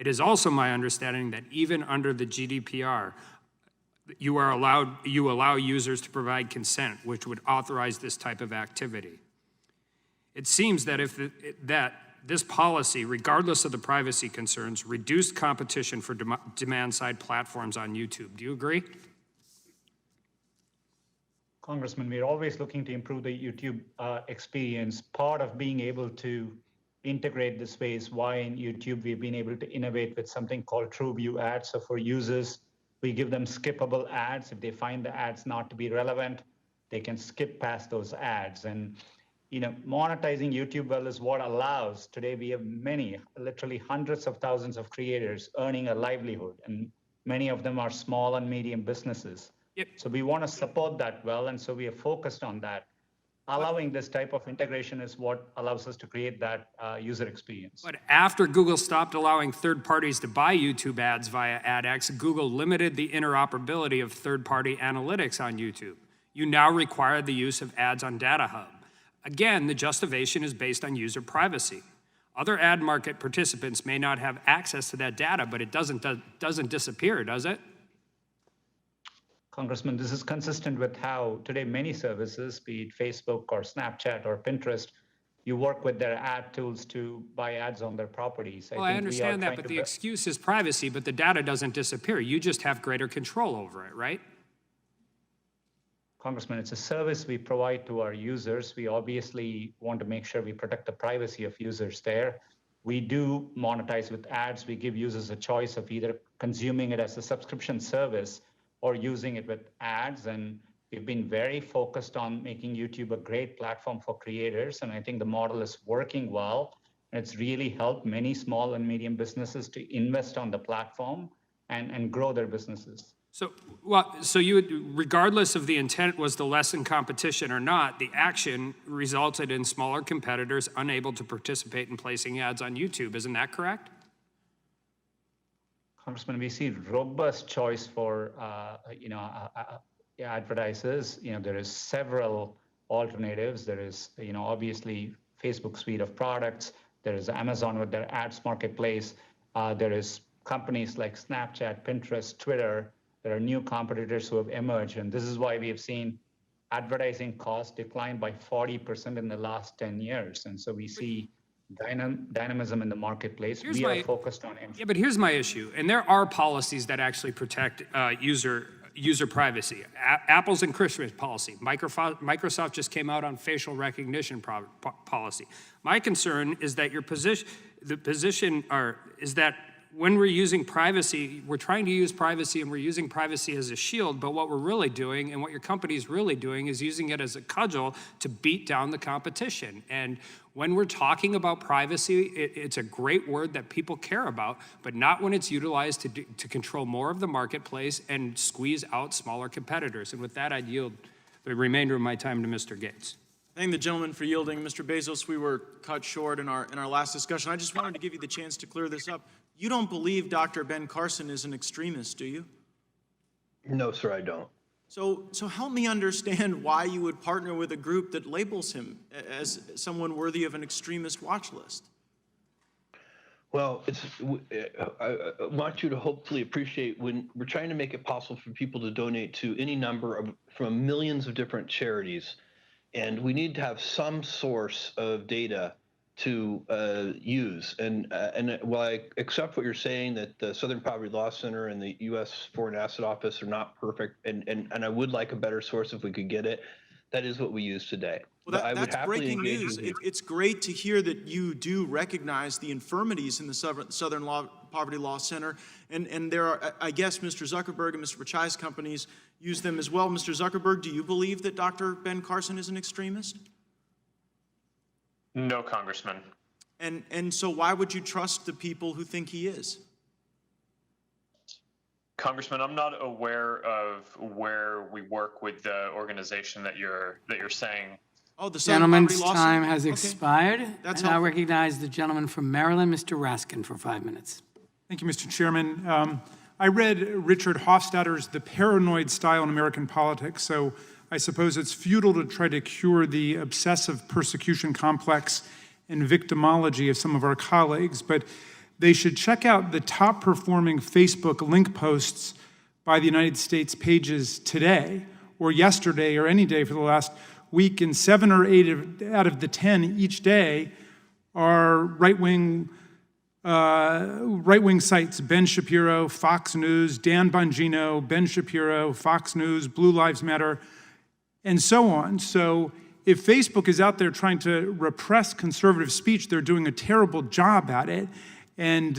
It is also my understanding that even under the GDPR, you allow users to provide consent, which would authorize this type of activity. It seems that this policy, regardless of the privacy concerns, reduced competition for demand-side platforms on YouTube. Do you agree? Congressman, we're always looking to improve the YouTube experience. Part of being able to integrate this way is why in YouTube we've been able to innovate with something called TrueView ads. So for users, we give them skippable ads. If they find the ads not to be relevant, they can skip past those ads. And monetizing YouTube well is what allows. Today we have many, literally hundreds of thousands of creators earning a livelihood, and many of them are small and medium businesses. Yep. So we want to support that well, and so we are focused on that. Allowing this type of integration is what allows us to create that user experience. But after Google stopped allowing third parties to buy YouTube ads via AdX, Google limited the interoperability of third-party analytics on YouTube. You now require the use of ads on Data Hub. Again, the justification is based on user privacy. Other ad market participants may not have access to that data, but it doesn't disappear, does it? Congressman, this is consistent with how today many services, be it Facebook or Snapchat or Pinterest, you work with their ad tools to buy ads on their properties. Well, I understand that, but the excuse is privacy, but the data doesn't disappear. You just have greater control over it, right? Congressman, it's a service we provide to our users. We obviously want to make sure we protect the privacy of users there. We do monetize with ads. We give users a choice of either consuming it as a subscription service or using it with ads. And we've been very focused on making YouTube a great platform for creators. And I think the model is working well. And it's really helped many small and medium businesses to invest on the platform and grow their businesses. So you would, regardless of the intent was to lessen competition or not, the action resulted in smaller competitors unable to participate in placing ads on YouTube. Isn't that correct? Congressman, we see robust choice for advertisers. There is several alternatives. There is obviously Facebook suite of products. There is Amazon with their ads marketplace. There is companies like Snapchat, Pinterest, Twitter. There are new competitors who have emerged, and this is why we have seen advertising costs decline by 40% in the last 10 years. And so we see dynamism in the marketplace. We are focused on. Yeah, but here's my issue, and there are policies that actually protect user privacy. Apple's encryption policy. Microsoft just came out on facial recognition policy. My concern is that is that when we're using privacy, we're trying to use privacy and we're using privacy as a shield, but what we're really doing and what your company is really doing is using it as a cudgel to beat down the competition. And when we're talking about privacy, it's a great word that people care about, but not when it's utilized to control more of the marketplace and squeeze out smaller competitors. And with that, I'd yield the remainder of my time to Mr. Gaetz. Thank the gentleman for yielding. Mr. Bezos, we were cut short in our last discussion. I just wanted to give you the chance to clear this up. You don't believe Dr. Ben Carson is an extremist, do you? No, sir, I don't. So help me understand why you would partner with a group that labels him as someone worthy of an extremist watch list. Well, I want you to hopefully appreciate when we're trying to make it possible for people to donate to any number from millions of different charities, and we need to have some source of data to use. And while I accept what you're saying, that the Southern Poverty Law Center and the U.S. Foreign Asset Office are not perfect, and I would like a better source if we could get it, that is what we use today. Well, that's breaking news. It's great to hear that you do recognize the infirmities in the Southern Poverty Law Center, and there are, I guess, Mr. Zuckerberg and Mr. Pichai's companies use them as well. Mr. Zuckerberg, do you believe that Dr. Ben Carson is an extremist? No, Congressman. And so why would you trust the people who think he is? Congressman, I'm not aware of where we work with the organization that you're saying. Oh, the gentleman's time has expired. That's and I recognize the gentleman from Maryland, Mr. Raskin, for 5 minutes. Thank you, Mr. Chairman. I read Richard Hofstadter's The Paranoid Style in American Politics, so I suppose it's futile to try to cure the obsessive persecution complex and victimology of some of our colleagues, but they should check out the top performing Facebook link posts by the United States pages today or yesterday or any day for the last week, and 7 or 8 out of the 10 each day are right-wing sites: Ben Shapiro, Fox News, Dan Bongino, Ben Shapiro, Fox News, Blue Lives Matter, and so on. So if Facebook is out there trying to repress conservative speech, they're doing a terrible job at it. And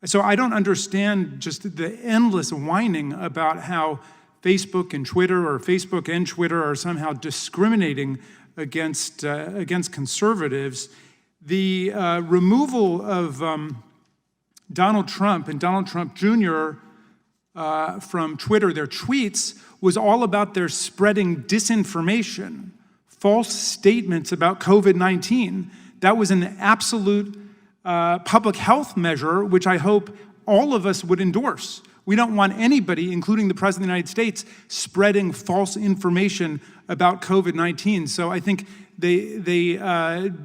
so I don't understand just the endless whining about how Facebook and Twitter, or Facebook and Twitter, are somehow discriminating against conservatives. The removal of Donald Trump and Donald Trump Jr. From Twitter, their tweets, was all about their spreading disinformation, false statements about COVID-19. That was an absolute public health measure, which I hope all of us would endorse. We don't want anybody, including the President of the United States, spreading false information about COVID-19. So I think they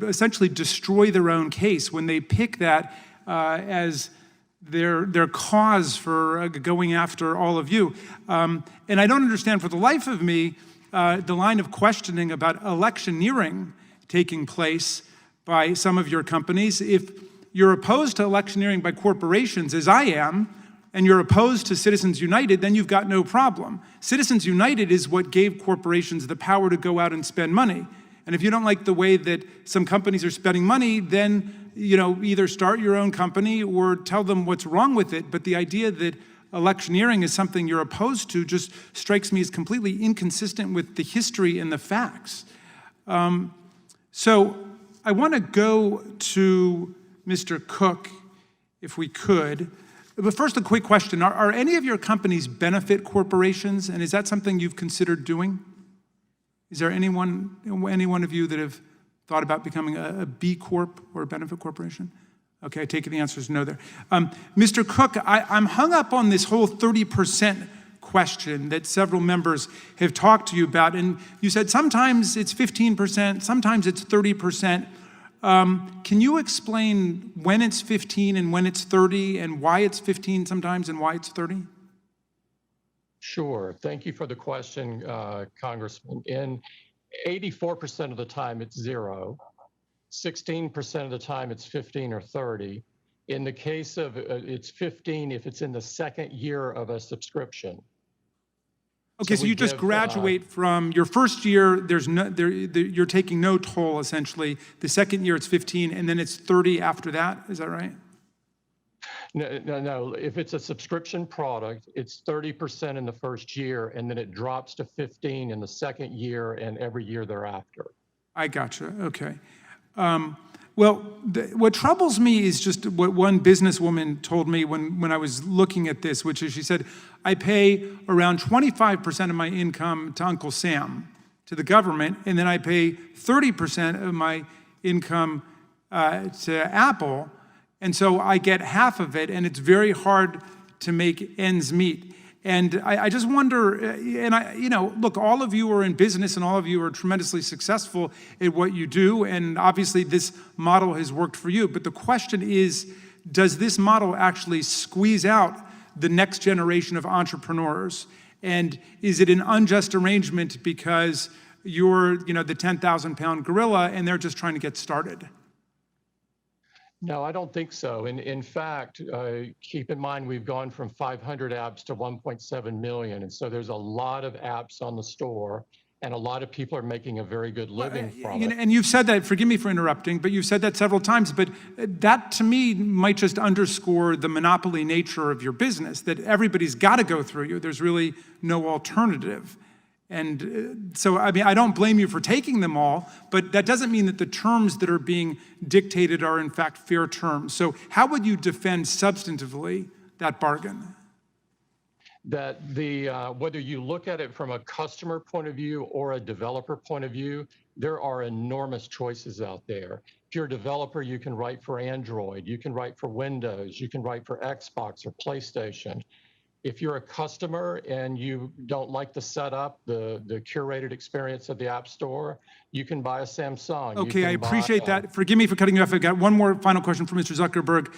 essentially destroy their own case when they pick that as their cause for going after all of you. And I don't understand for the life of me the line of questioning about electioneering taking place by some of your companies. If you're opposed to electioneering by corporations, as I am, and you're opposed to Citizens United, then you've got no problem. Citizens United is what gave corporations the power to go out and spend money. And if you don't like the way that some companies are spending money, then either start your own company or tell them what's wrong with it. But the idea that electioneering is something you're opposed to just strikes me as completely inconsistent with the history and the facts. So I want to go to Mr. Cook, if we could. But first, a quick question. Are any of your companies benefit corporations, and is that something you've considered doing? Is there any one of you that have thought about becoming a B Corp or a benefit corporation? Okay, I take it the answer is no there. Mr. Cook, I'm hung up on this whole 30% question that several members have talked to you about, and you said sometimes it's 15%, sometimes it's 30%. Can you explain when it's 15 and when it's 30 and why it's 15 sometimes and why it's 30? Sure. Thank you for the question, Congressman. In 84% of the time, it's 0. 16% of the time, it's 15 or 30. In the case of it's 15 if it's in the second year of a subscription. Okay, so you just graduate from your first year, you're taking no toll, essentially. The second year, it's 15, and then it's 30 after that. Is that right? No. If it's a subscription product, it's 30% in the first year, and then it drops to 15 in the second year and every year thereafter. I gotcha. Okay. What troubles me is just what one businesswoman told me when I was looking at this, which is she said, I pay around 25% of my income to Uncle Sam, to the government, and then I pay 30% of my income to Apple, and so I get half of it, and it's very hard to make ends meet. And I just wonder, look, all of you are in business and all of you are tremendously successful at what you do, and obviously this model has worked for you. But the question is, does this model actually squeeze out the next generation of entrepreneurs? And is it an unjust arrangement because you're, the 10,000-pound gorilla and they're just trying to get started? No, I don't think so. In fact, keep in mind, we've gone from 500 apps to 1.7 million. And so there's a lot of apps on the store, and a lot of people are making a very good living from it. And you've said that, forgive me for interrupting, but you've said that several times. But that, to me, might just underscore the monopoly nature of your business, that everybody's got to go through you. There's really no alternative. And so, I don't blame you for taking them all, but that doesn't mean that the terms that are being dictated are in fact fair terms. So how would you defend substantively that bargain? That whether you look at it from a customer point of view or a developer point of view, there are enormous choices out there. If you're a developer, you can write for Android, you can write for Windows, you can write for Xbox or PlayStation. if you're a customer and you don't like the setup, the curated experience of the App Store, you can buy a Samsung. Okay, I appreciate that. Forgive me for cutting you off. I've got one more final question for Mr. Zuckerberg.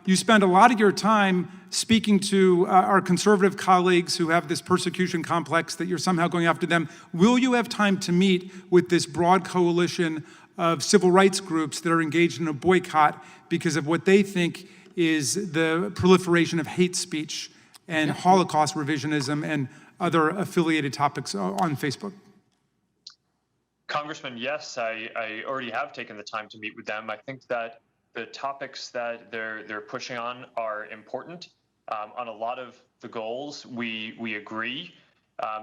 You spend a lot of your time speaking to our conservative colleagues who have this persecution complex that you're somehow going after them. Will you have time to meet with this broad coalition of civil rights groups that are engaged in a boycott because of what they think is the proliferation of hate speech and Holocaust revisionism and other affiliated topics on Facebook? Congressman, yes, I already have taken the time to meet with them. I think that the topics that they're pushing on are important. On a lot of the goals, we agree.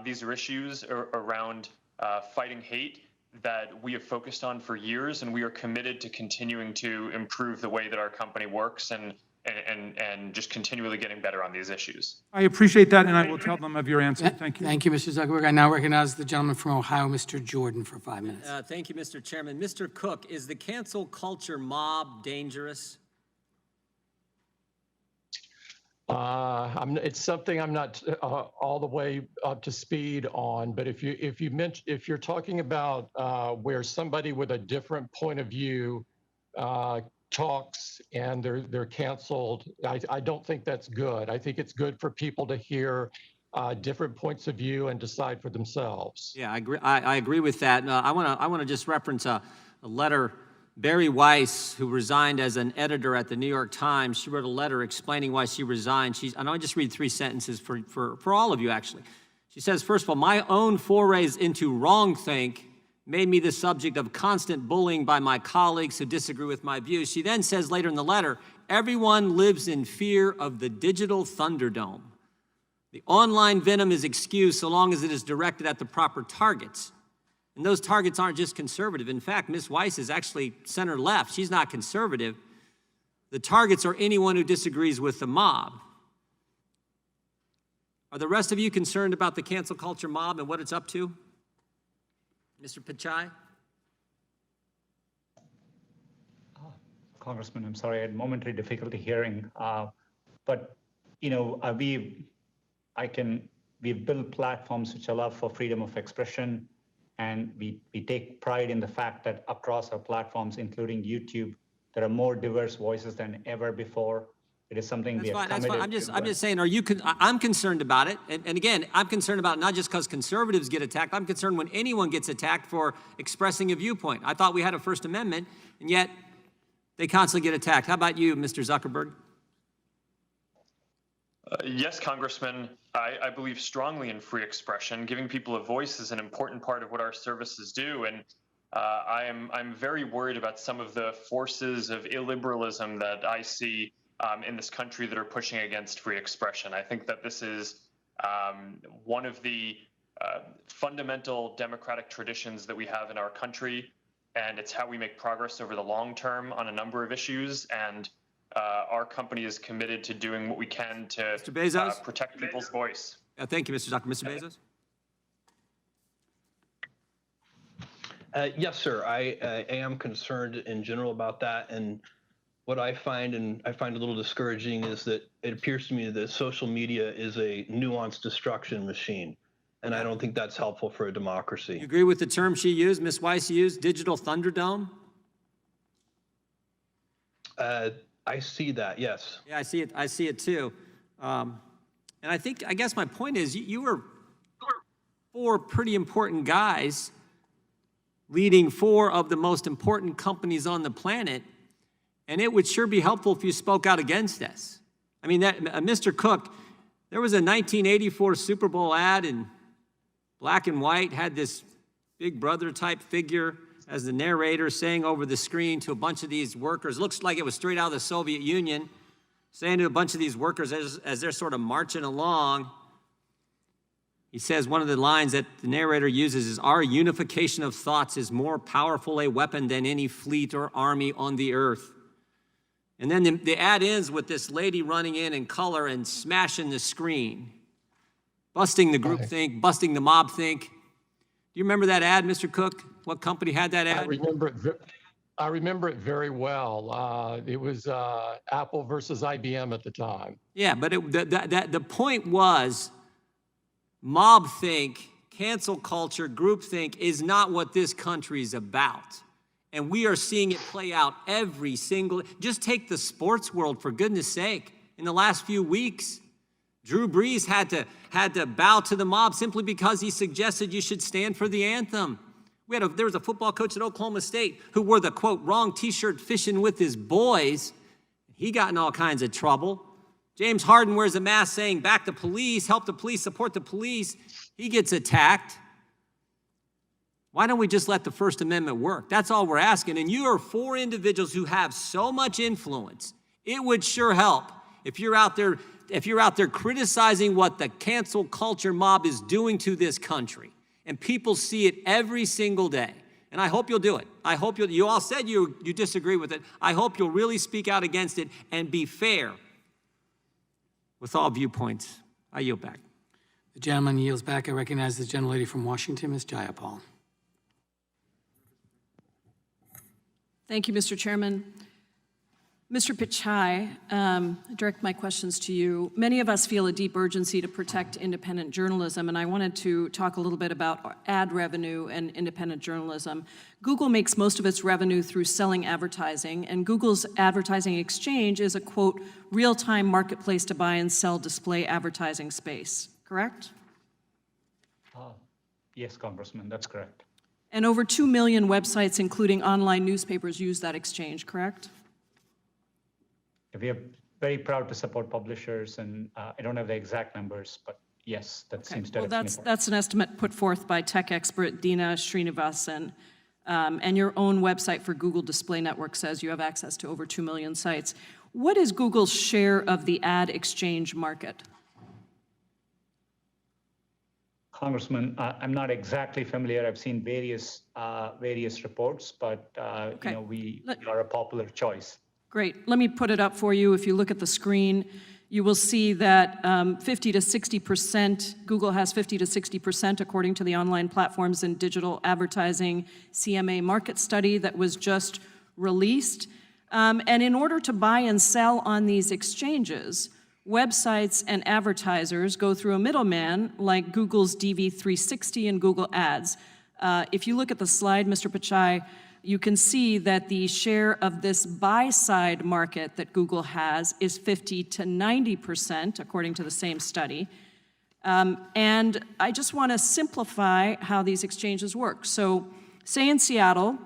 These are issues around fighting hate that we have focused on for years, and we are committed to continuing to improve the way that our company works and just continually getting better on these issues. I appreciate that, and I will tell them of your answer. Thank you. Thank you, Mr. Zuckerberg. I now recognize the gentleman from Ohio, Mr. Jordan, for 5 minutes. Thank you, Mr. Chairman. Mr. Cook, is the cancel culture mob dangerous? It's something I'm not all the way up to speed on, but if you're talking about where somebody with a different point of view talks and they're canceled, I don't think that's good. I think it's good for people to hear different points of view and decide for themselves. Yeah, I agree with that. I want to just reference a letter. Barry Weiss, who resigned as an editor at the New York Times, she wrote a letter explaining why she resigned. And I'll just read 3 sentences for all of you, actually. She says, first of all, my own forays into wrongthink made me the subject of constant bullying by my colleagues who disagree with my views. She then says later in the letter, everyone lives in fear of the digital Thunderdome. The online venom is excused so long as it is directed at the proper targets. And those targets aren't just conservative. In fact, Ms. Weiss is actually center-left. She's not conservative. The targets are anyone who disagrees with the mob. Are the rest of you concerned about the cancel culture mob and what it's up to? Mr. Pichai? Congressman, I'm sorry, I had momentary difficulty hearing. But, you know, we've built platforms which allow for freedom of expression. And we take pride in the fact that across our platforms, including YouTube, there are more diverse voices than ever before. It is something we are committed to. I'm just saying, I'm concerned about it. And again, I'm concerned about it not just because conservatives get attacked. I'm concerned when anyone gets attacked for expressing a viewpoint. I thought we had a First Amendment, and yet they constantly get attacked. How about you, Mr. Zuckerberg? Yes, Congressman, I believe strongly in free expression. Giving people a voice is an important part of what our services do. And I'm very worried about some of the forces of illiberalism that I see in this country that are pushing against free expression. I think that this is one of the fundamental democratic traditions that we have in our country, and it's how we make progress over the long term on a number of issues. And our company is committed to doing what we can to protect people's voice. Thank you, Mr. Zuckerberg. Mr. Bezos? Yes, sir. I am concerned in general about that. And what I find a little discouraging is that it appears to me that social media is a nuanced destruction machine. And I don't think that's helpful for a democracy. You agree with the term she used, Ms. Weiss used, digital Thunderdome? I see that, yes. Yeah, I see it too. And I guess my point is you were 4 pretty important guys leading 4 of the most important companies on the planet, and it would sure be helpful if you spoke out against this. I mean, Mr. Cook, there was a 1984 Super Bowl ad in black and white, had this Big Brother type figure as the narrator saying over the screen to a bunch of these workers, looks like it was straight out of the Soviet Union, saying to a bunch of these workers as they're sort of marching along, he says one of the lines that the narrator uses is, our unification of thoughts is more powerful a weapon than any fleet or army on the earth. And then the ad ends with this lady running in color and smashing the screen, busting the groupthink, busting the mob think. Do you remember that ad, Mr. Cook? What company had that ad? I remember it. I remember it very well. It was Apple versus IBM at the time. Yeah, but the point was mob think, cancel culture, groupthink is not what this country is about. And we are seeing it play out every single, just take the sports world, for goodness sake. In the last few weeks, Drew Brees had to bow to the mob simply because he suggested you should stand for the anthem. There was a football coach at Oklahoma State who wore the, quote, wrong t-shirt fishing with his boys. He got in all kinds of trouble. James Harden wears a mask saying, back the police, help the police, support the police. He gets attacked. Why don't we just let the First Amendment work? That's all we're asking. And you are 4 individuals who have so much influence. It would sure help if you're out there criticizing what the cancel culture mob is doing to this country. And people see it every single day. And I hope you'll do it. I hope you all said you disagree with it. I hope you'll really speak out against it and be fair with all viewpoints. I yield back. The gentleman yields back. I recognize the gentlelady from Washington, Ms. Jayapal. Thank you, Mr. Chairman. Mr. Pichai, I direct my questions to you. Many of us feel a deep urgency to protect independent journalism, and I wanted to talk a little bit about ad revenue and independent journalism. Google makes most of its revenue through selling advertising, and Google's advertising exchange is a, quote, real-time marketplace to buy and sell display advertising space, correct? Yes, Congressman, that's correct. And over 2 million websites, including online newspapers, use that exchange, correct? We are very proud to support publishers, and I don't have the exact numbers, but yes, that seems to. Well, that's an estimate put forth by tech expert Dina Srinivasan, and your own website for Google Display Network says you have access to over 2 million sites. What is Google's share of the ad exchange market? Congressman, I'm not exactly familiar. I've seen various reports, but we are a popular choice. Great. Let me put it up for you. If you look at the screen, you will see that 50 to 60%, Google has 50 to 60% according to the Online Platforms and Digital Advertising CMA market study that was just released. And in order to buy and sell on these exchanges, websites and advertisers go through a middleman like Google's DV360 and Google Ads. If you look at the slide, Mr. Pichai, you can see that the share of this buy-side market that Google has is 50 to 90%, according to the same study. And I just want to simplify how these exchanges work. So say in Seattle,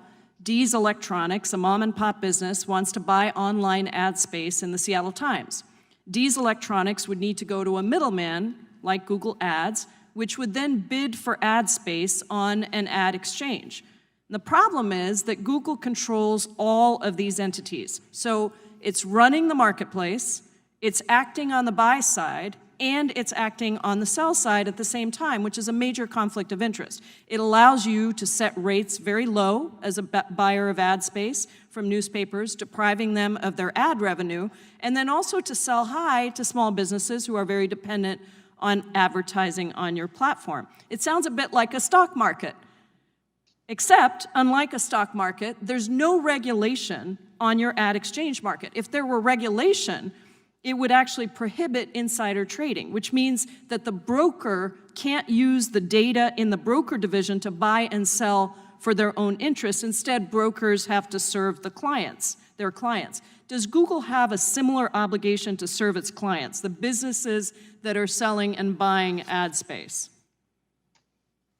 Dee's Electronics, a mom-and-pop business, wants to buy online ad space in the Seattle Times. Dee's Electronics would need to go to a middleman, like Google Ads, which would then bid for ad space on an ad exchange. The problem is that Google controls all of these entities. So it's running the marketplace, it's acting on the buy side, and it's acting on the sell side at the same time, which is a major conflict of interest. It allows you to set rates very low as a buyer of ad space from newspapers, depriving them of their ad revenue, and then also to sell high to small businesses who are very dependent on advertising on your platform. It sounds a bit like a stock market. Except, unlike a stock market, there's no regulation on your ad exchange market. If there were regulation, it would actually prohibit insider trading, which means that the broker can't use the data in the broker division to buy and sell for their own interests. Instead, brokers have to serve the clients, their clients. Does Google have a similar obligation to serve its clients, the businesses that are selling and buying ad space?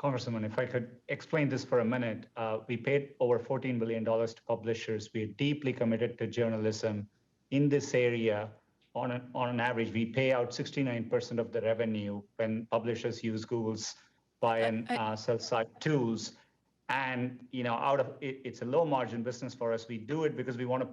Congresswoman, if I could explain this for a minute, we paid over $14 billion to publishers. We're deeply committed to journalism in this area. On an average, we pay out 69% of the revenue when publishers use Google's buy and sell side tools. And it's a low margin business for us. We do it because we want to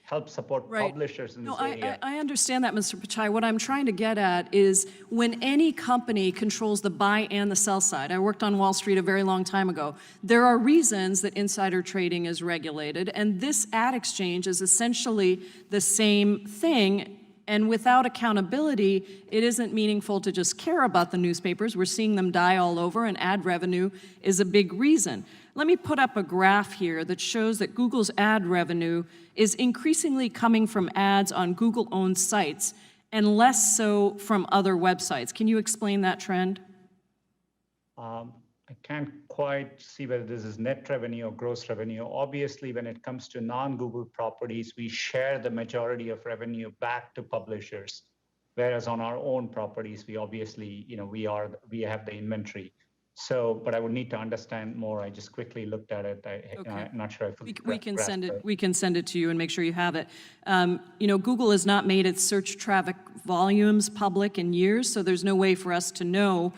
help support publishers in this area. I understand that, Mr. Pichai. What I'm trying to get at is when any company controls the buy and the sell side, I worked on Wall Street a very long time ago, there are reasons that insider trading is regulated, and this ad exchange is essentially the same thing. And without accountability, it isn't meaningful to just care about the newspapers. We're seeing them die all over, and ad revenue is a big reason. Let me put up a graph here that shows that Google's ad revenue is increasingly coming from ads on Google-owned sites and less so from other websites. Can you explain that trend? I can't quite see whether this is net revenue or gross revenue. Obviously, when it comes to non-Google properties, we share the majority of revenue back to publishers. Whereas on our own properties, we obviously, we have the inventory. So, but I would need to understand more. I just quickly looked at it. I'm not sure if we can send it. We can send it to you and make sure you have it. Google has not made its search traffic volumes public in years, so there's no way for us to know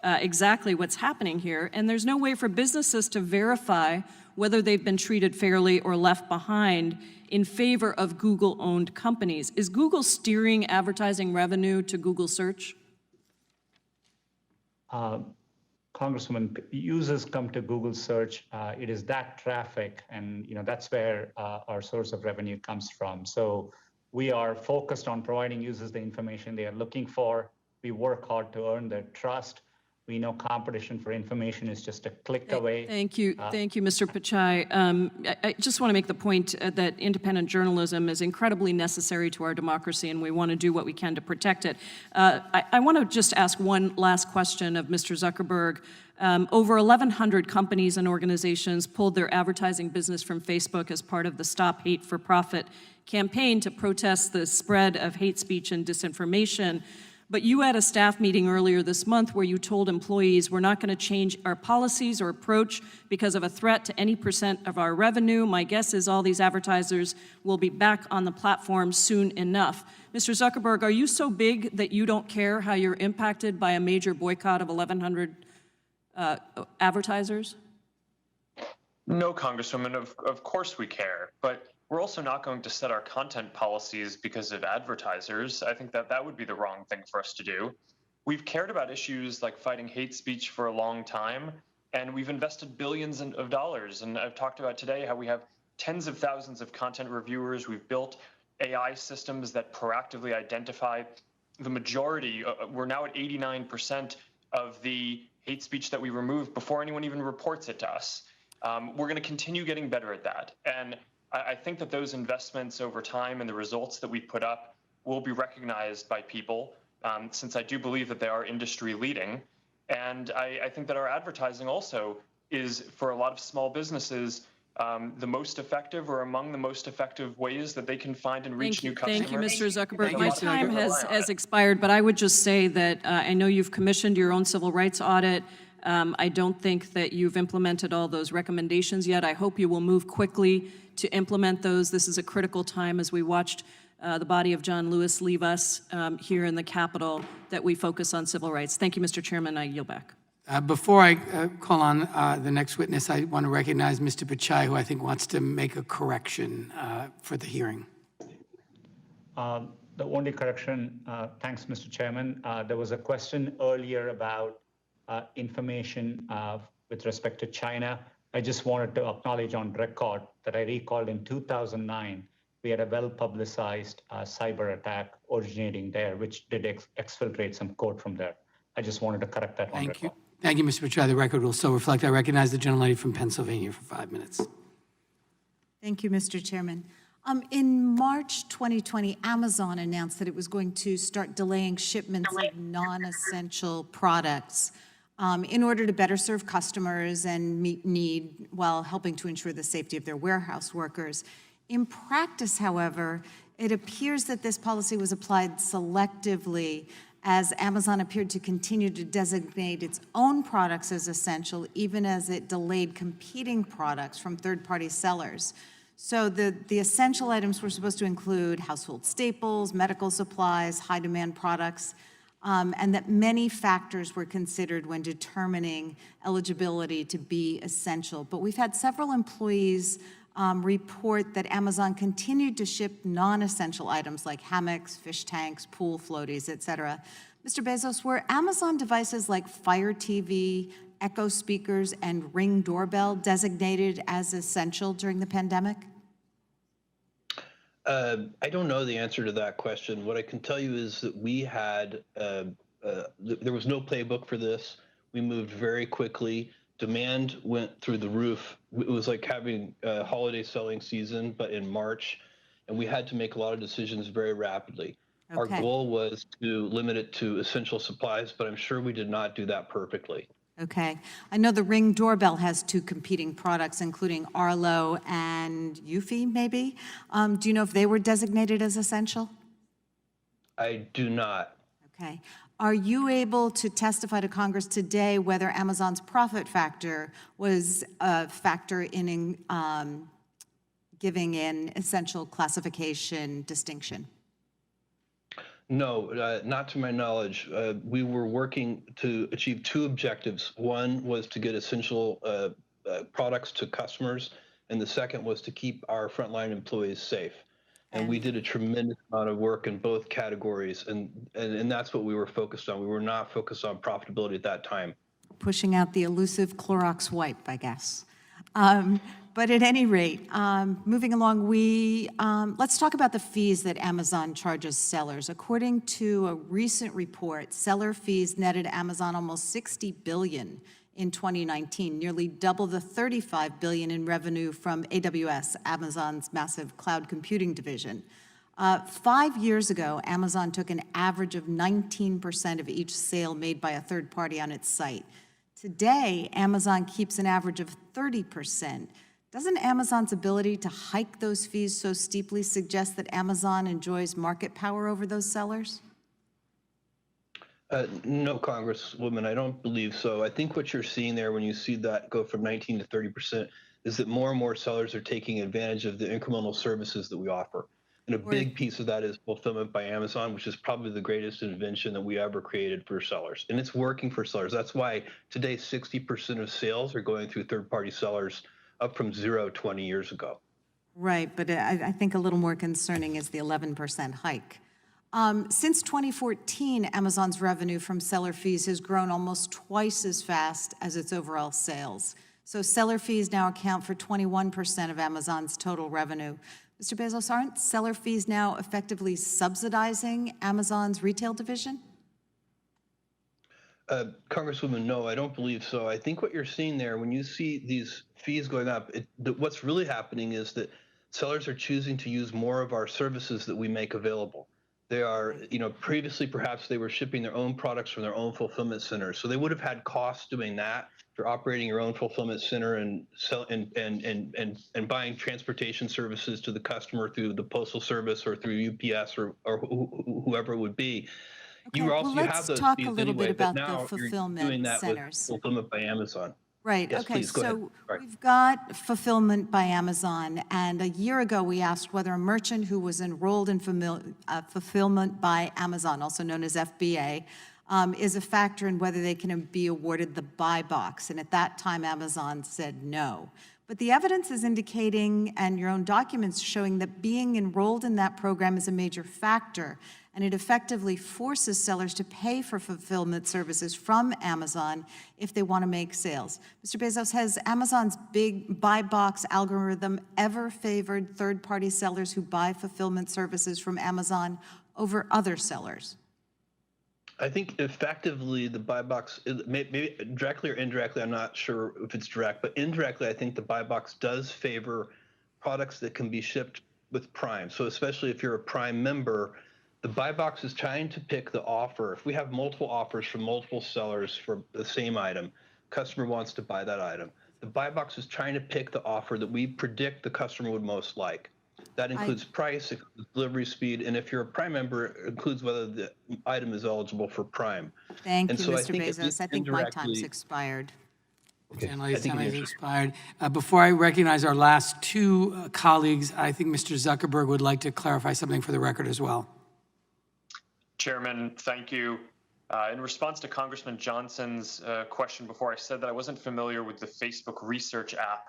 exactly what's happening here, and there's no way for businesses to verify whether they've been treated fairly or left behind in favor of Google-owned companies. Is Google steering advertising revenue to Google search? Congresswoman, users come to Google search. It is that traffic, and that's where our source of revenue comes from. So we are focused on providing users the information they are looking for. We work hard to earn their trust. We know competition for information is just a click away. Thank you, Mr. Pichai. I just want to make the point that independent journalism is incredibly necessary to our democracy, and we want to do what we can to protect it. I want to just ask one last question of Mr. Zuckerberg. Over 1,100 companies and organizations pulled their advertising business from Facebook as part of the Stop Hate for Profit campaign to protest the spread of hate speech and disinformation. But you had a staff meeting earlier this month where you told employees we're not going to change our policies or approach because of a threat to any percent of our revenue. My guess is all these advertisers will be back on the platform soon enough. Mr. Zuckerberg, are you so big that you don't care how you're impacted by a major boycott of 1,100 advertisers? No, Congresswoman, of course we care, but we're also not going to set our content policies because of advertisers. I think that would be the wrong thing for us to do. We've cared about issues like fighting hate speech for a long time, and we've invested billions of dollars. And I've talked about today how we have tens of thousands of content reviewers. We've built AI systems that proactively identify the majority. We're now at 89% of the hate speech that we remove before anyone even reports it to us. We're going to continue getting better at that. And I think that those investments over time and the results that we put up will be recognized by people, since I do believe that they are industry leading. And I think that our advertising also is, for a lot of small businesses, the most effective or among the most effective ways that they can find and reach new customers. Thank you, Mr. Zuckerberg. My time has expired, but I would just say that I know you've commissioned your own civil rights audit. I don't think that you've implemented all those recommendations yet. I hope you will move quickly to implement those. This is a critical time as we watched the body of John Lewis leave us here in the Capitol, that we focus on civil rights. Thank you, Mr. Chairman. I yield back. Before I call on the next witness, I want to recognize Mr. Pichai, who I think wants to make a correction for the hearing. The only correction, thanks, Mr. Chairman. There was a question earlier about information with respect to China. I just wanted to acknowledge on record that I recalled in 2009, we had a well-publicized cyber attack originating there, which did exfiltrate some code from there. I just wanted to correct that on record. Thank you. Thank you, Mr. Pichai. The record will so reflect. I recognize the gentlelady from Pennsylvania for 5 minutes. Thank you, Mr. Chairman. In March 2020, Amazon announced that it was going to start delaying shipments of non-essential products in order to better serve customers and meet need while helping to ensure the safety of their warehouse workers. In practice, however, it appears that this policy was applied selectively, as Amazon appeared to continue to designate its own products as essential, even as it delayed competing products from third-party sellers. So the essential items were supposed to include household staples, medical supplies, high-demand products, and that many factors were considered when determining eligibility to be essential. But we've had several employees report that Amazon continued to ship non-essential items like hammocks, fish tanks, pool floaties, et cetera. Mr. Bezos, were Amazon devices like Fire TV, Echo speakers, and Ring doorbell designated as essential during the pandemic? I don't know the answer to that question. What I can tell you is that we had, there was no playbook for this. We moved very quickly demand went through the roof. It was like having a holiday selling season, but in March, and we had to make a lot of decisions very rapidly. Our Okay. goal was to limit it to essential supplies, but I'm sure we did not do that perfectly. Okay. I know the Ring doorbell has 2 competing products, including Arlo and Eufy, maybe. Do you know if they were designated as essential? I do not. Okay. Are you able to testify to Congress today whether Amazon's profit factor was a factor in giving an essential classification distinction? No, not to my knowledge. We were working to achieve 2 objectives. One was to get essential products to customers, and the second was to keep our frontline employees safe. And we did a tremendous amount of work in both categories, and that's what we were focused on. We were not focused on profitability at that time. Pushing out the elusive Clorox wipe, I guess. But at any rate, moving along, let's talk about the fees that Amazon charges sellers. According to a recent report, seller fees netted Amazon almost $60 billion in 2019, nearly double the $35 billion in revenue from AWS, Amazon's massive cloud computing division. 5 years ago, Amazon took an average of 19% of each sale made by a third party on its site. Today, Amazon keeps an average of 30%. Doesn't Amazon's ability to hike those fees so steeply suggest that Amazon enjoys market power over those sellers? No, Congresswoman, I don't believe so. I think what you're seeing there when you see that go from 19 to 30% is that more and more sellers are taking advantage of the incremental services that we offer. And a big piece of that is fulfillment by Amazon, which is probably the greatest invention that we ever created for sellers. And it's working for sellers. That's why today 60% of sales are going through third-party sellers, up from 0 20 years ago. Right, but I think a little more concerning is the 11% hike. Since 2014, Amazon's revenue from seller fees has grown almost twice as fast as its overall sales. So seller fees now account for 21% of Amazon's total revenue. Mr. Bezos, aren't seller fees now effectively subsidizing Amazon's retail division? Congresswoman, no, I don't believe so. I think what you're seeing there, when you see these fees going up, what's really happening is that sellers are choosing to use more of our services that we make available. They are, previously perhaps they were shipping their own products from their own fulfillment centers, so they would have had costs doing that. If you're operating your own fulfillment center and buying transportation services to the customer through the Postal Service or through UPS or whoever it would be. Okay, You well, have let's those talk fees a little anyway, bit but about now the you're doing fulfillment that centers. with fulfillment by Amazon. Right, Yes, okay, please, go ahead. so Sorry. we've got fulfillment by Amazon, and a year ago, we asked whether a merchant who was enrolled in fulfillment by Amazon, also known as FBA, is a factor in whether they can be awarded the buy box, and at that time, Amazon said no. But the evidence is indicating, and your own documents showing, that being enrolled in that program is a major factor, and it effectively forces sellers to pay for fulfillment services from Amazon if they want to make sales. Mr. Bezos, has Amazon's big buy box algorithm ever favored third-party sellers who buy fulfillment services from Amazon over other sellers? I think effectively the buy box, maybe directly or indirectly, I'm not sure if it's direct, but indirectly, I think the buy box does favor products that can be shipped with Prime. So especially if you're a Prime member, the buy box is trying to pick the offer. If we have multiple offers from multiple sellers for the same item, customer wants to buy that item. The buy box is trying to pick the offer that we predict the customer would most like. That includes price, it includes delivery speed, and if you're a Prime member, it includes whether the item is eligible for Prime. Thank you, And so I Mr. think Bezos. I think my time's expired. Analyst time has expired. Before I recognize our last 2 colleagues, I think Mr. Zuckerberg would like to clarify something for the record as well. Chairman, thank you. In response to Congressman Johnson's question before, I said that I wasn't familiar with the Facebook research app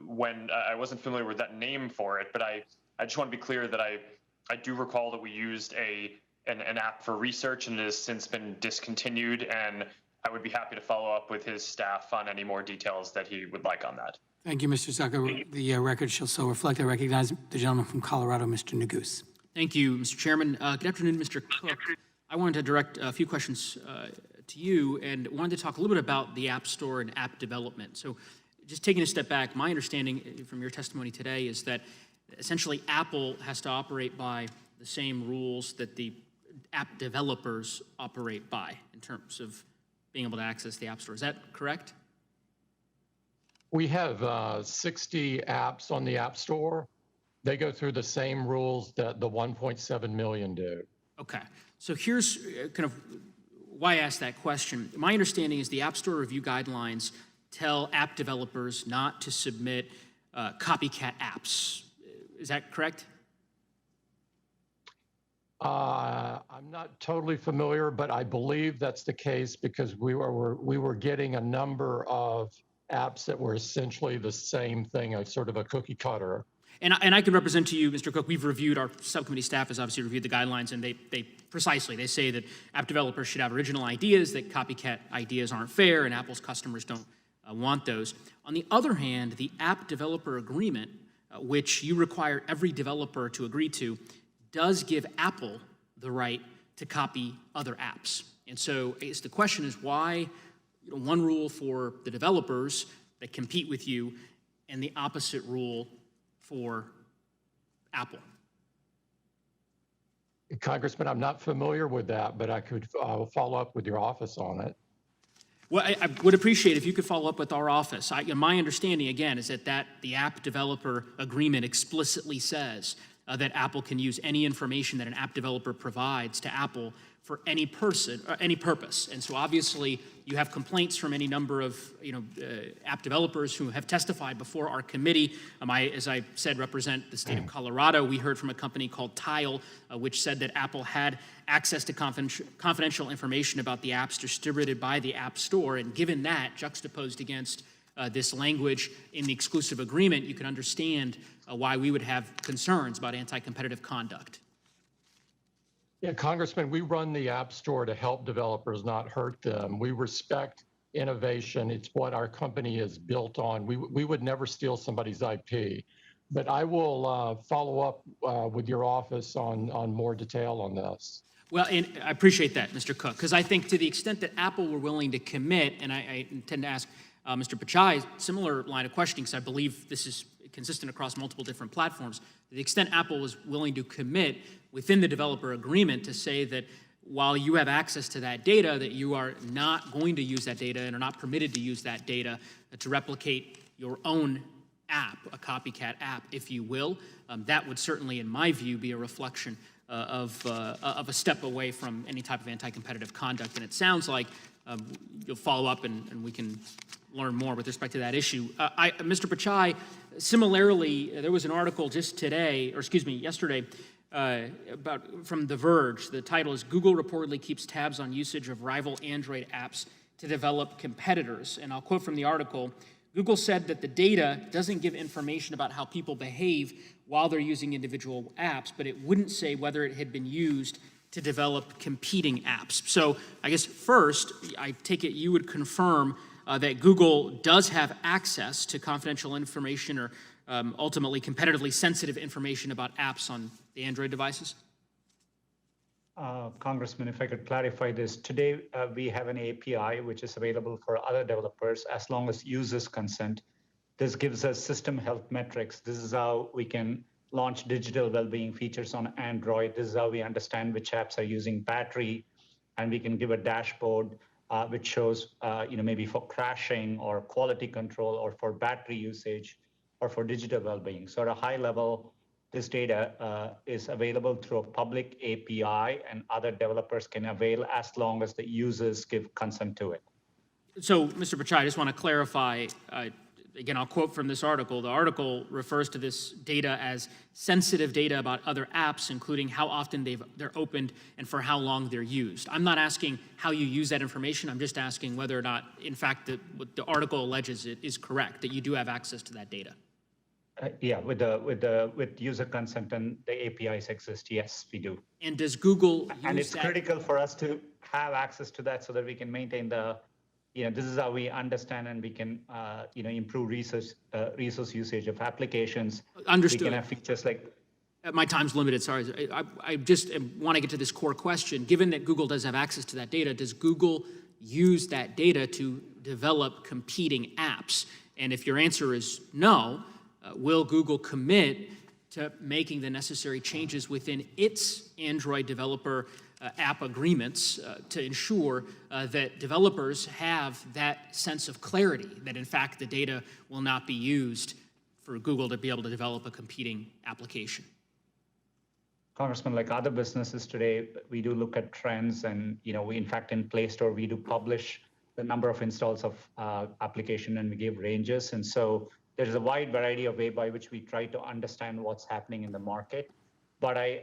when I wasn't familiar with that name for it, but I just want to be clear that I do recall that we used an app for research, and it has since been discontinued, and I would be happy to follow up with his staff on any more details that he would like on that. Thank you, Mr. Zuckerberg. The record shall so reflect. I recognize the gentleman from Colorado, Mr. Neguse. Thank you, Mr. Chairman. Good afternoon, Mr. Cook. I wanted to direct a few questions to you, and wanted to talk a little bit about the App Store and app development. So just taking a step back, my understanding from your testimony today is that essentially Apple has to operate by the same rules that the app developers operate by in terms of being able to access the App Store. Is that correct? We have 60 apps on the App Store. They go through the same rules that the 1.7 million do. Okay, so here's kind of why I asked that question. My understanding is the App Store review guidelines tell app developers not to submit copycat apps. Is that correct? I'm not totally familiar, but I believe that's the case because we were getting a number of apps that were essentially the same thing, a sort of a cookie cutter. And I can represent to you, Mr. Cook, we've reviewed, our subcommittee staff has obviously reviewed the guidelines, and they say that app developers should have original ideas, that copycat ideas aren't fair, and Apple's customers don't want those. On the other hand, the app developer agreement, which you require every developer to agree to, does give Apple the right to copy other apps. And so I guess the question is why one rule for the developers that compete with you and the opposite rule for Apple? Congressman, I'm not familiar with that, but I could follow up with your office on it. Well, I would appreciate if you could follow up with our office. My understanding, again, is that the app developer agreement explicitly says that Apple can use any information that an app developer provides to Apple for any person, or any purpose. And so obviously you have complaints from any number of app developers who have testified before our committee. As I said, represent the state of Colorado. We heard from a company called Tile, which said that Apple had access to confidential information about the apps distributed by the App Store. And given that, juxtaposed against this language in the exclusive agreement, you can understand why we would have concerns about anti-competitive conduct. Yeah, Congressman, we run the App Store to help developers, not hurt them. We respect innovation. It's what our company is built on. We would never steal somebody's IP. But I will follow up with your office on more detail on this. Well, and I appreciate that, Mr. Cook, because I think to the extent that Apple were willing to commit, and I intend to ask Mr. Pichai similar line of questioning, because I believe this is consistent across multiple different platforms. To the extent Apple was willing to commit within the developer agreement to say that while you have access to that data, that you are not going to use that data and are not permitted to use that data to replicate your own app, a copycat app, if you will, that would certainly, in my view, be a reflection of a step away from any type of anti-competitive conduct. And it sounds like you'll follow up and we can learn more with respect to that issue. Mr. Pichai, similarly, there was an article just yesterday, from The Verge. The title is "Google Reportedly Keeps Tabs on Usage of Rival Android Apps to Develop Competitors." And I'll quote from the article, Google said that the data doesn't give information about how people behave while they're using individual apps, but it wouldn't say whether it had been used to develop competing apps. So I guess first, I take it you would confirm that Google does have access to confidential information or ultimately competitively sensitive information about apps on the Android devices? Congressman, if I could clarify this. Today, we have an API which is available for other developers as long as users consent. This gives us system health metrics. This is how we can launch digital well-being features on Android. This is how we understand which apps are using battery, and we can give a dashboard which shows, maybe for crashing or quality control or for battery usage or for digital well-being. So at a high level, this data is available through a public API, and other developers can avail as long as the users give consent to it. So, Mr. Pichai, I just want to clarify, again, I'll quote from this article. The article refers to this data as sensitive data about other apps, including how often they're opened and for how long they're used. I'm not asking how you use that information. I'm just asking whether or not, in fact, what the article alleges is correct, that you do have access to that data. Yeah, with user consent and the APIs exist, yes, we do. And does Google use and it's that? critical for us to have access to that so that we can maintain this is how we understand and we can, improve resource usage of applications. Understood. We can have features like. My time's limited, sorry. I just want to get to this core question. Given that Google does have access to that data, does Google use that data to develop competing apps? And if your answer is no, will Google commit to making the necessary changes within its Android developer app agreements to ensure that developers have that sense of clarity, that in fact the data will not be used for Google to be able to develop a competing application? Congressman, like other businesses today, we do look at trends, and we, in fact, in Play Store, we do publish the number of installs of application, and we give ranges. And so there's a wide variety of way by which we try to understand what's happening in the market. But I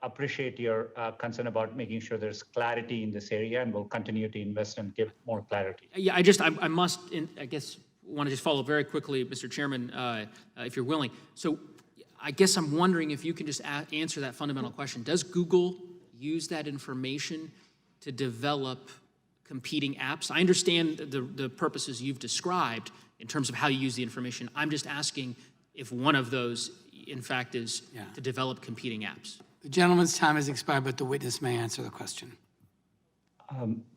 appreciate your concern about making sure there's clarity in this area, and we'll continue to invest and give more clarity. Yeah, I must, I guess, want to just follow up very quickly, Mr. Chairman, if you're willing. So I guess I'm wondering if you can just answer that fundamental question. Does Google use that information to develop competing apps? I understand the purposes you've described in terms of how you use the information. I'm just asking if one of those, in fact, is to develop competing apps. The gentleman's time has expired, but the witness may answer the question.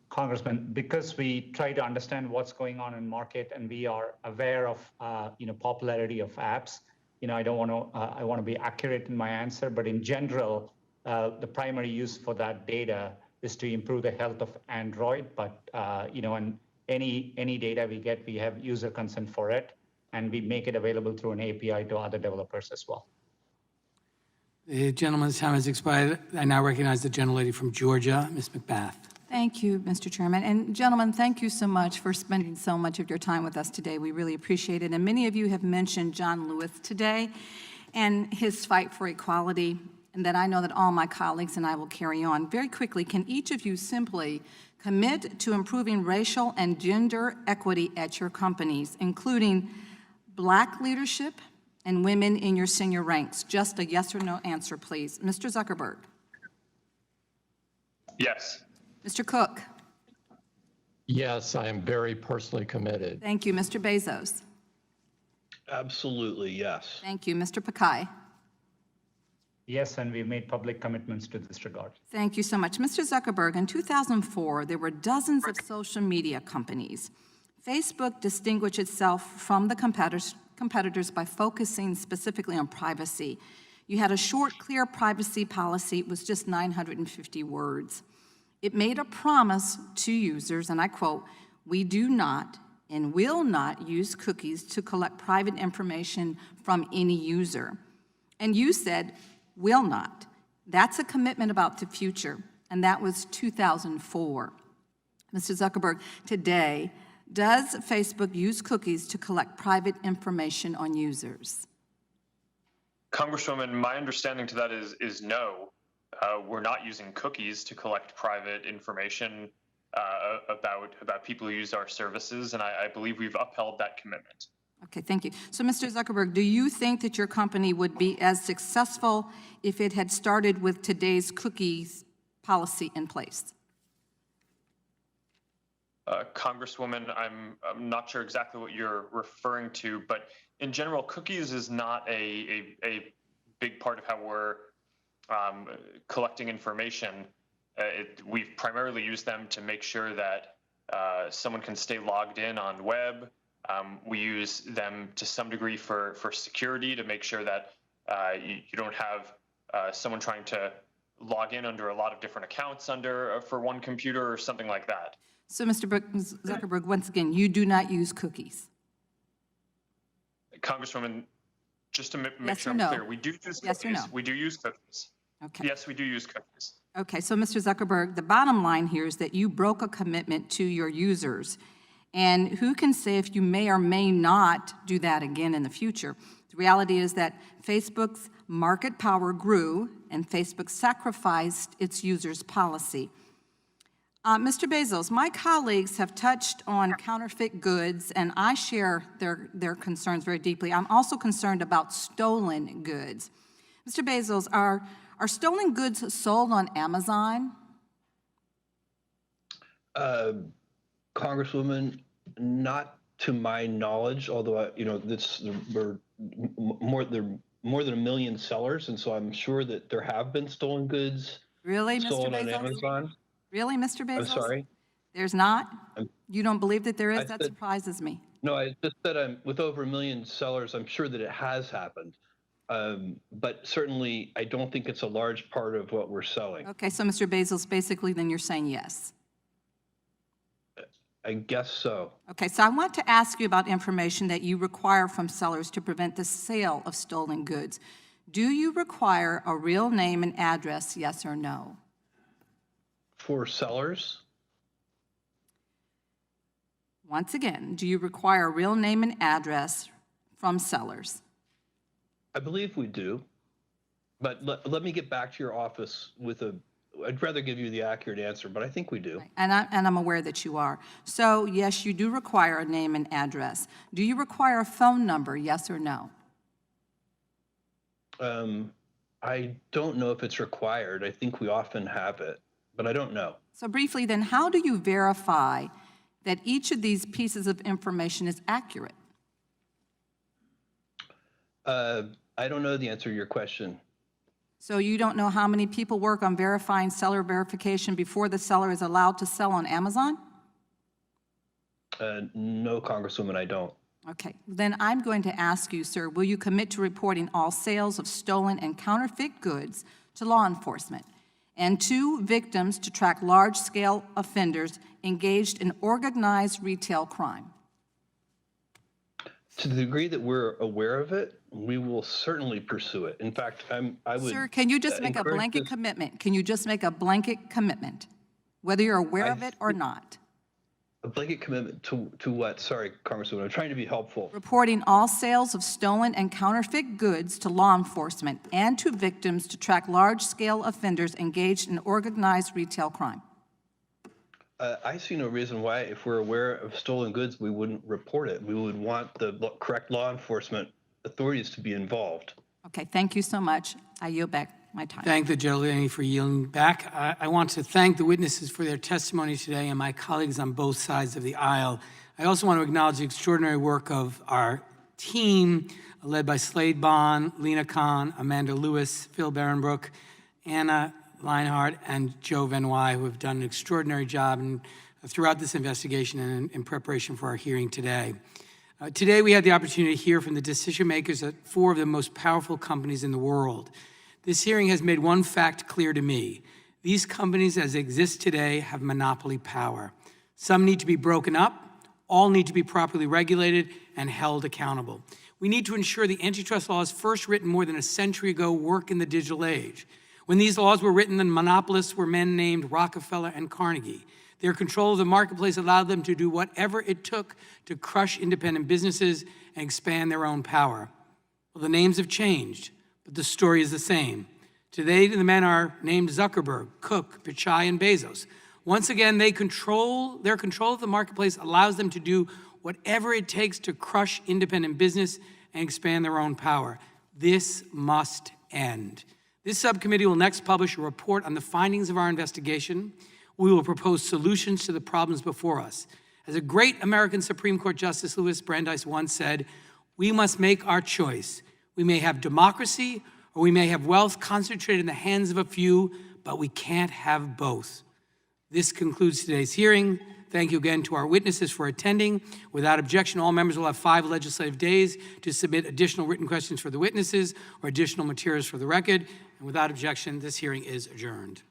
Congressman, because we try to understand what's going on in market, and we are aware of popularity of apps, I don't want to. I want to be accurate in my answer, but in general, the primary use for that data is to improve the health of Android. But and any data we get, we have user consent for it, and we make it available through an API to other developers as well. The gentleman's time has expired. I now recognize the gentlelady from Georgia, Ms. McBath. Thank you, Mr. Chairman. And gentlemen, thank you so much for spending so much of your time with us today. We really appreciate it. And many of you have mentioned John Lewis today and his fight for equality, and that I know that all my colleagues and I will carry on. Very quickly, can each of you simply commit to improving racial and gender equity at your companies, including Black leadership and women in your senior ranks? Just a yes or no answer, please. Mr. Zuckerberg. Yes. Mr. Cook. Yes, I am very personally committed. Thank you. Mr. Bezos. Absolutely, yes. Thank you. Mr. Pichai. Yes, and we've made public commitments to this regard. Thank you so much. Mr. Zuckerberg, in 2004, there were dozens of social media companies. Facebook distinguished itself from the competitors by focusing specifically on privacy. You had a short, clear privacy policy. It was just 950 words. It made a promise to users, and I quote, "We do not and will not use cookies to collect private information from any user." And you said, "will not." That's a commitment about the future, and that was 2004. Mr. Zuckerberg, today, does Facebook use cookies to collect private information on users? Congresswoman, my understanding to that is no. We're not using cookies to collect private information about people who use our services, and I believe we've upheld that commitment. Okay, thank you. So, Mr. Zuckerberg, do you think that your company would be as successful if it had started with today's cookies policy in place? Congresswoman, I'm not sure exactly what you're referring to, but in general, cookies is not a big part of how we're collecting information. We've primarily used them to make sure that someone can stay logged in on web. We use them to some degree for security, to make sure that you don't have someone trying to log in under a lot of different accounts for one computer or something like that. So, Mr. Zuckerberg, once again, you do not use cookies? Congresswoman, just to make Yes sure or I'm no? clear, we do use cookies. Yes or no? We do use cookies. Okay. Yes, we do use cookies. Okay, so Mr. Zuckerberg, the bottom line here is that you broke a commitment to your users. And who can say if you may or may not do that again in the future? The reality is that Facebook's market power grew and Facebook sacrificed its users' policy. Mr. Bezos, my colleagues have touched on counterfeit goods, and I share their concerns very deeply. I'm also concerned about stolen goods. Mr. Bezos, are stolen goods sold on Amazon? Congresswoman, not to my knowledge, although we're more than 1 million sellers, and so I'm sure that there have been stolen goods Really, Mr. sold Bezos? on Amazon. Really, Mr. Bezos? I'm sorry. There's not? You don't believe that there is? I That said- surprises me. No, I just said with over 1 million sellers, I'm sure that it has happened. But certainly, I don't think it's a large part of what we're selling. Okay, so Mr. Bezos, basically then you're saying yes. I guess so. Okay, so I want to ask you about information that you require from sellers to prevent the sale of stolen goods. Do you require a real name and address, yes or no? For sellers? Once again, do you require a real name and address from sellers? I believe we do. But let me get back to your office with I'd rather give you the accurate answer, but I think we do. And I'm aware that you are. So yes, you do require a name and address. Do you require a phone number, yes or no? I don't know if it's required. I think we often have it, but I don't know. So briefly then, how do you verify that each of these pieces of information is accurate? I don't know the answer to your question. So you don't know how many people work on verifying seller verification before the seller is allowed to sell on Amazon? No, Congresswoman, I don't. Okay, then I'm going to ask you, sir, will you commit to reporting all sales of stolen and counterfeit goods to law enforcement and to victims to track large-scale offenders engaged in organized retail crime? To the degree that we're aware of it, we will certainly pursue it. In fact, I would. Sir, can you just make a blanket commitment? Can you just make a blanket commitment, whether you're aware of it or not? A blanket commitment to what? Sorry, Congresswoman, I'm trying to be helpful. Reporting all sales of stolen and counterfeit goods to law enforcement and to victims to track large-scale offenders engaged in organized retail crime. I see no reason why, if we're aware of stolen goods, we wouldn't report it. We would want the correct law enforcement authorities to be involved. Okay, thank you so much. I yield back my time. Thank the gentleman for yielding back. I want to thank the witnesses for their testimony today and my colleagues on both sides of the aisle. I also want to acknowledge the extraordinary work of our team, led by Slade Bond, Lena Kahn, Amanda Lewis, Phil Barenbrook, Anna Leinhardt, and Joe Venoy, who have done an extraordinary job throughout this investigation and in preparation for our hearing today. Today, we had the opportunity to hear from the decision makers at 4 of the most powerful companies in the world. This hearing has made one fact clear to me. These companies, as they exist today, have monopoly power. Some need to be broken up, all need to be properly regulated and held accountable. We need to ensure the antitrust laws first written more than a century ago work in the digital age. When these laws were written, the monopolists were men named Rockefeller and Carnegie. Their control of the marketplace allowed them to do whatever it took to crush independent businesses and expand their own power. Well, the names have changed, but the story is the same. Today, the men are named Zuckerberg, Cook, Pichai, and Bezos. Once again, their control of the marketplace allows them to do whatever it takes to crush independent business and expand their own power. This must end. This subcommittee will next publish a report on the findings of our investigation. We will propose solutions to the problems before us. As a great American Supreme Court Justice Louis Brandeis once said, we must make our choice. We may have democracy or we may have wealth concentrated in the hands of a few, but we can't have both. This concludes today's hearing. Thank you again to our witnesses for attending. Without objection, all members will have 5 legislative days to submit additional written questions for the witnesses or additional materials for the record. And without objection, this hearing is adjourned.